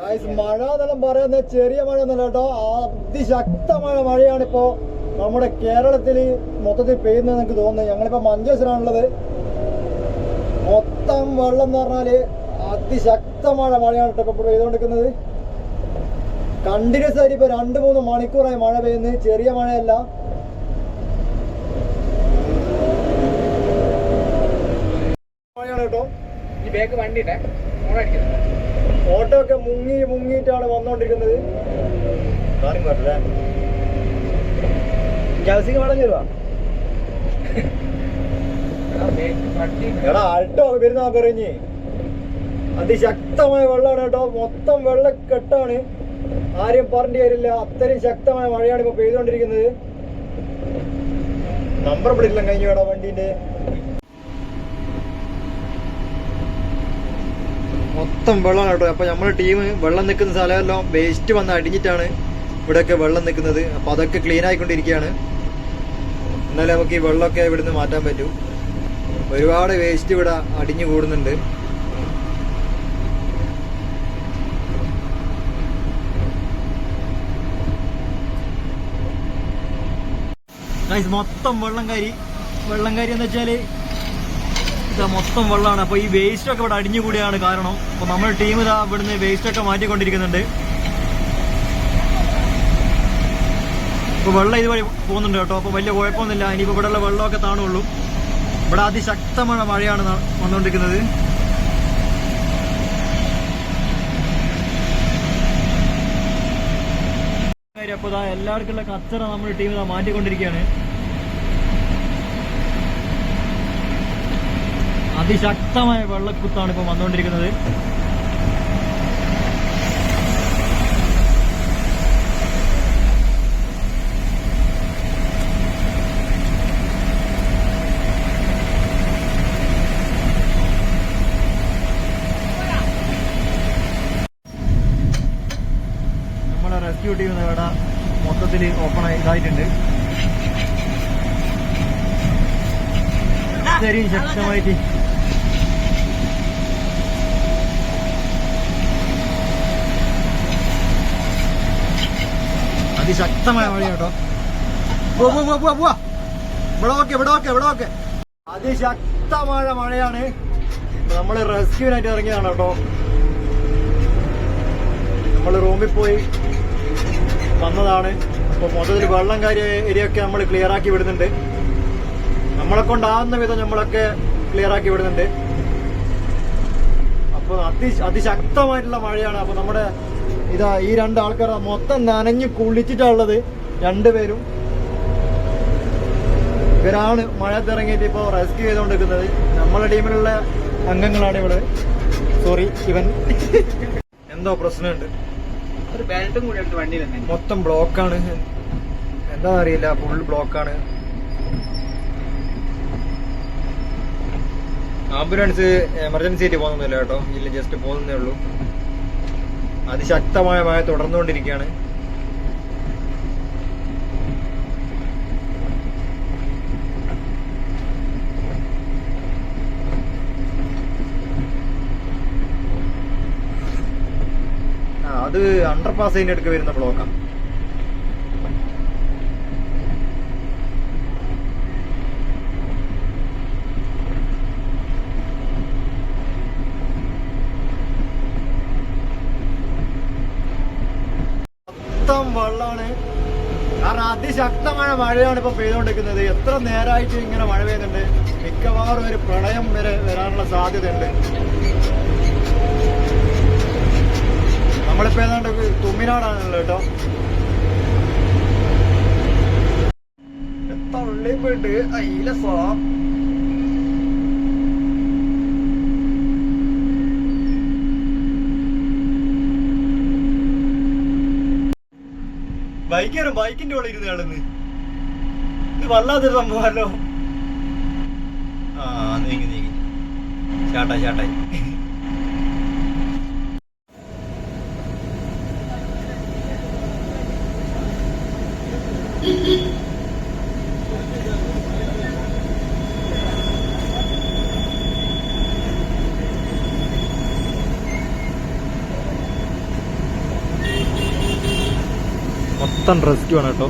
മഴ എന്നെല്ലാം പറയുന്നത് ചെറിയ മഴ ഒന്നല്ല കേട്ടോ, അതിശക്തമായ മഴയാണിപ്പോ നമ്മുടെ കേരളത്തിൽ മൊത്തത്തിൽ പെയ്യുന്നത് എനിക്ക് തോന്നുന്നത്. ഞങ്ങളിപ്പോ മഞ്ചേശ്വരാണുള്ളത്. മൊത്തം വെള്ളം എന്ന് പറഞ്ഞാല് അതിശക്തമായ മഴയാണ് കേട്ടോ ഇപ്പൊ പെയ്തുകൊണ്ടിരിക്കുന്നത്. കണ്ടിന്യൂസ് ആയിട്ട് ഇപ്പൊ 2-3 മണിക്കൂറായി മഴ പെയ്യുന്നത്. ചെറിയ മഴയല്ല. മഴയാണ് കേട്ടോ. ഈ ബാക്ക് വണ്ടിയുടെ ഓട്ടോ ഒക്കെ മുങ്ങിയിട്ടാണ് വന്നോണ്ടിരിക്കുന്നത്. വെള്ളം തരുവാ എടാ, ആൾട്ടോ വരുന്ന പറഞ്ഞ് അതിശക്തമായ വെള്ളമാണ് കേട്ടോ. മൊത്തം വെള്ളക്കെട്ടാണ്. ആരും പറഞ്ഞിട്ട് കാര്യമില്ല, അത്രയും ശക്തമായ മഴയാണ് ഇപ്പൊ പെയ്തുകൊണ്ടിരിക്കുന്നത്. നമ്പർ പ്ലേറ്റിലും കഴിഞ്ഞു കേട്ടോ വണ്ടീന്റെ. മൊത്തം വെള്ളമാണ് കേട്ടോ. അപ്പൊ നമ്മുടെ ടീം വെള്ളം നിൽക്കുന്ന സ്ഥലമെല്ലാം വേസ്റ്റ് വന്ന് അടിഞ്ഞിട്ടാണ് ഇവിടെയൊക്കെ വെള്ളം നിൽക്കുന്നത്. അപ്പൊ അതൊക്കെ ക്ലീൻ ആയിക്കൊണ്ടിരിക്കുകയാണ്. എന്നാലും നമുക്ക് ഈ വെള്ളമൊക്കെ ഇവിടുന്ന് മാറ്റാൻ പറ്റൂ. ഒരുപാട് വേസ്റ്റ് ഇവിടെ അടിഞ്ഞു കൂടുന്നുണ്ട്. മൊത്തം വെള്ളം കയറി എന്ന് വെച്ചാല് ഇതാ മൊത്തം വെള്ളമാണ്. അപ്പൊ ഈ വേസ്റ്റ് ഒക്കെ ഇവിടെ അടിഞ്ഞുകൂടിയാണ് കാരണം. അപ്പൊ നമ്മുടെ ടീം ഇതാ ഇവിടുന്ന് വേസ്റ്റ് ഒക്കെ മാറ്റിക്കൊണ്ടിരിക്കുന്നുണ്ട്. ഇപ്പൊ വെള്ളം ഇതുവഴി പോകുന്നുണ്ട് കേട്ടോ. അപ്പൊ വലിയ കുഴപ്പമൊന്നുമില്ല. ഇനിയിപ്പോ ഇവിടെയുള്ള വെള്ളമൊക്കെ താണുള്ളൂ. ഇവിടെ അതിശക്തമായ മഴയാണ് വന്നുകൊണ്ടിരിക്കുന്നത്. അപ്പൊ ഇതാ എല്ലാവർക്കുള്ള കച്ചറ നമ്മുടെ ടീം ഇതാ മാറ്റിക്കൊണ്ടിരിക്കുകയാണ്. അതിശക്തമായ വെള്ളക്കുത്താണ് ഇപ്പൊ വന്നുകൊണ്ടിരിക്കുന്നത്. നമ്മളെ റെസ്ക്യൂ ടീം ഇവിടെ മൊത്തത്തിൽ ഓപ്പൺ ഇതായിട്ടുണ്ട്. ഇത്രയും ശക്തമായിട്ട് അതിശക്തമായ മഴ കേട്ടോ. ഇവിടെ ഓക്കെ അതിശക്തമായ മഴയാണ്. നമ്മള് റെസ്ക്യൂവിനായിട്ട് ഇറങ്ങിയതാണ് കേട്ടോ. നമ്മള് റൂമിൽ പോയി വന്നതാണ്. അപ്പൊ മൊത്തത്തിൽ വെള്ളം കാര്യ ഏരിയ ഒക്കെ നമ്മൾ ക്ലിയർ ആക്കി വിടുന്നുണ്ട്. നമ്മളെ കൊണ്ടാവുന്ന വിധം നമ്മളൊക്കെ ക്ലിയർ ആക്കി വിടുന്നുണ്ട്. അപ്പൊ അതിശക്തമായിട്ടുള്ള മഴയാണ്. അപ്പൊ നമ്മുടെ ഇതാ ഈ 2 ആൾക്കാർ മൊത്തം നനഞ്ഞു കുളിച്ചിട്ടുള്ളത്. 2 പേരും ഇവരാണ് മഴത്തിറങ്ങിയിട്ട് ഇപ്പൊ റെസ്ക്യൂ ചെയ്തുകൊണ്ടിരിക്കുന്നത്. നമ്മളെ ടീമിലുള്ള അംഗങ്ങളാണ് ഇവിടെ. സോറി ഇവൻ എന്തോ പ്രശ്നമുണ്ട്. ഒരു ബാലറ്റും കൂടി എടുത്ത് വണ്ടിയിൽ മൊത്തം ബ്ലോക്കാണ്. എന്താ അറിയില്ല, ഫുൾ ബ്ലോക്കാണ്. ആംബുലൻസ് എമർജൻസി ആയിട്ട് പോകുന്നില്ല കേട്ടോ. ഇല്ല, ജസ്റ്റ് പോകുന്നേ ഉള്ളൂ. അതിശക്തമായ മഴ തുടർന്നുകൊണ്ടിരിക്കുകയാണ്. അത് അണ്ടർപാസ് അതിന്റെ അടുക്ക് വരുന്ന ബ്ലോക്കാണ്. വെള്ളമാണ് കാരണം അതിശക്തമായ മഴയാണ് ഇപ്പൊ പെയ്തുകൊണ്ടിരിക്കുന്നത്. എത്ര നേരമായിട്ട് ഇങ്ങനെ മഴ പെയ്യുന്നുണ്ട്. മിക്കവാറും ഒരു പ്രളയം വരെ വരാനുള്ള സാധ്യതയുണ്ട്. നമ്മളിപ്പോ ഏതാണ്ട് തുമ്മിനാടാണല്ലോ കേട്ടോ. തള്ളി പോയിട്ട് അയില സോ ബൈക്കിന്റെ ഉള്ളിൽ ഇരുന്ന് കളന്ന്. ഇത് വല്ലാത്തൊരു സംഭവമല്ലോ. നീങ്ങി ചാട്ടായി. മൊത്തം റെസ്ക്യൂ ആണ് കേട്ടോ.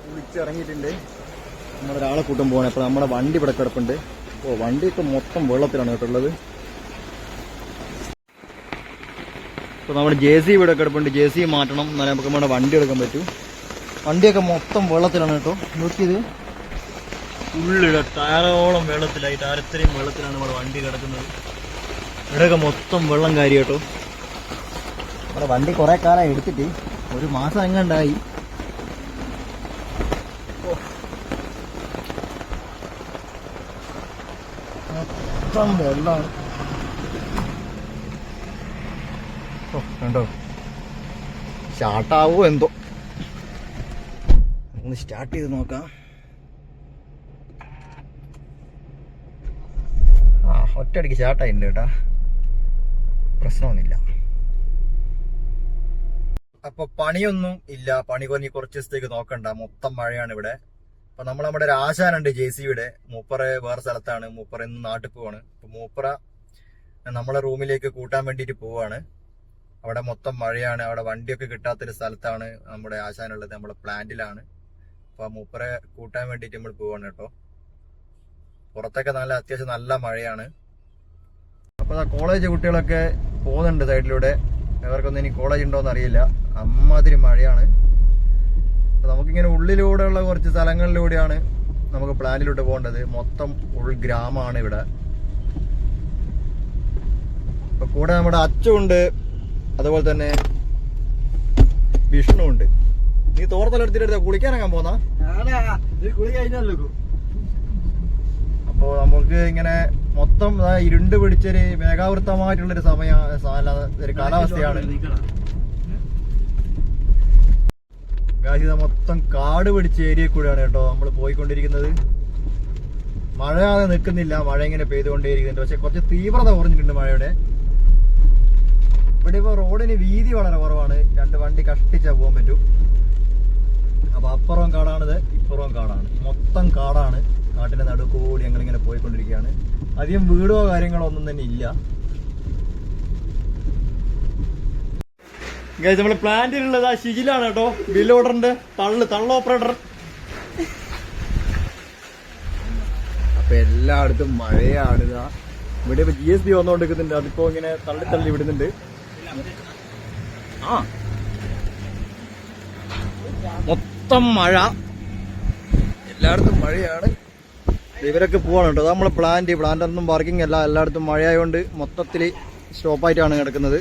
കുളിച്ചിറങ്ങിയിട്ടുണ്ട്. നമ്മളൊരാളെ കൂട്ടം പോകണം. അപ്പോൾ നമ്മുടെ വണ്ടി ഇവിടെ കിടപ്പുണ്ട്. വണ്ടിയൊക്കെ മൊത്തം വെള്ളത്തിലാണ് കേട്ടുള്ളത്. ഇപ്പോൾ നമ്മുടെ JCB ഇവിടെ കിടപ്പുണ്ട്. JCB മാറ്റണം, എന്നാലേ നമുക്ക് നമ്മുടെ വണ്ടി എടുക്കാൻ പറ്റൂ. വണ്ടിയൊക്കെ മൊത്തം വെള്ളത്തിലാണ് കേട്ടോ. നോക്കിയത് ഉള്ളിട ടയറോളം വെള്ളത്തിലായി. ടയറത്രയും വെള്ളത്തിലാണ് നമ്മുടെ വണ്ടി കിടക്കുന്നത്. ഇവിടെയൊക്കെ മൊത്തം വെള്ളം കാര്യം കേട്ടോ. നമ്മുടെ വണ്ടി കുറേ കാലം എടുത്തിട്ട് 1 മാസം എങ്ങാണ്ടായി. മൊത്തം വെള്ളമാണ്. കണ്ടോ, സ്റ്റാർട്ടാവോ എന്തോ. ഒന്ന് സ്റ്റാർട്ട് ചെയ്ത് നോക്കാം. ഒറ്റയടിക്ക് സ്റ്റാർട്ടായിട്ടുണ്ട് കേട്ടാ, പ്രശ്നമൊന്നുമില്ല. അപ്പൊ പണിയൊന്നും ഇല്ല. പണി കുറഞ്ഞ് കുറച്ച് ദിവസത്തേക്ക് നോക്കണ്ട. മൊത്തം മഴയാണ് ഇവിടെ. അപ്പൊ നമ്മുടെ ഒരു ആശാനുണ്ട് JCBയുടെ. മൂപ്പറ വേറെ സ്ഥലത്താണ്. മൂപ്പറ ഇന്ന് നാട്ടിൽ പോവാണ്. അപ്പൊ മൂപ്പറ നമ്മളെ റൂമിലേക്ക് കൂട്ടാൻ വേണ്ടിയിട്ട് പോവാണ്. അവിടെ മൊത്തം മഴയാണ്. അവിടെ വണ്ടിയൊക്കെ കിട്ടാത്തൊരു സ്ഥലത്താണ് നമ്മുടെ ആശാനുള്ളത്. നമ്മുടെ പ്ലാന്റിലാണ്. അപ്പൊ മൂപ്പറെ കൂട്ടാൻ വേണ്ടിയിട്ട് നമ്മൾ പോവാണ് കേട്ടോ. പുറത്തൊക്കെ അത്യാവശ്യം നല്ല മഴയാണ്. അപ്പൊ കോളേജ് കുട്ടികളൊക്കെ പോകുന്നുണ്ട് സൈഡിലൂടെ. ഇവർക്കൊന്നും ഇനി കോളേജ് ഉണ്ടോന്ന് അറിയില്ല. അമ്മാതിരി മഴയാണ്. നമുക്കിങ്ങനെ ഉള്ളിലൂടെയുള്ള കുറച്ച് സ്ഥലങ്ങളിലൂടെയാണ് നമുക്ക് പ്ലാന്റിലോട്ട് പോകേണ്ടത്. മൊത്തം ഉൾഗ്രാമമാണ് ഇവിടെ. അപ്പൊ കൂടെ നമ്മുടെ അച്ചുണ്ട്, അതുപോലെ തന്നെ വിഷ്ണു ഉണ്ട്. നീ തോർത്തെടുത്തിട്ട് കുളിക്കാനൊക്കെ പോന്നാ? അപ്പോ നമുക്ക് ഇങ്ങനെ മൊത്തം ഇരുണ്ട് പിടിച്ചൊരു മേഘാവൃത്തമായിട്ടുള്ളൊരു ഒരു കാലാവസ്ഥയാണ്. ഇത് മൊത്തം കാട് പിടിച്ച ഏരിയ കൂടെയാണ് കേട്ടോ നമ്മൾ പോയിക്കൊണ്ടിരിക്കുന്നത്. മഴ നിൽക്കുന്നില്ല. മഴ ഇങ്ങനെ പെയ്തുകൊണ്ടേയിരിക്കുന്നുണ്ട്. പക്ഷെ കുറച്ച് തീവ്രത കുറഞ്ഞിട്ടുണ്ട് മഴയുടെ. ഇവിടെ ഇപ്പോൾ റോഡിന് വീതി വളരെ കുറവാണ്. 2 വണ്ടി കഷ്ടിച്ചാ പോകാൻ പറ്റും. അപ്പൊ അപ്പുറവും കാടാണിത്, ഇപ്പുറവും കാടാണ്. മൊത്തം കാടാണ്. കാട്ടിന്റെ നടുക്കൂടി ഞങ്ങളിങ്ങനെ പോയിക്കൊണ്ടിരിക്കുകയാണ്. അധികം വീടോ കാര്യങ്ങളോ ഒന്നും തന്നെ ഇല്ല. നമ്മള് പ്ലാന്റിലുള്ളത് ആ ഷിജിലാണ് കേട്ടോ. ബിൽ ഓർഡറിന്റെ തള്ള ഓപ്പറേറ്റർ. അപ്പൊ എല്ലായിടത്തും മഴയാണ്. ഇവിടെ ഇപ്പൊ GSB വന്നുകൊണ്ടിരിക്കുന്നുണ്ട്. അതിപ്പോ ഇങ്ങനെ തള്ളി വിടുന്നുണ്ട്. മൊത്തം മഴ, എല്ലായിടത്തും മഴയാണ്. ഇവരൊക്കെ പോവാണ് കേട്ടോ. നമ്മളെ പ്ലാന്റ് ഒന്നും പാർക്കിംഗ് അല്ല. എല്ലായിടത്തും മഴയായതുകൊണ്ട് മൊത്തത്തിൽ സ്റ്റോപ്പായിട്ടാണ് കിടക്കുന്നത്.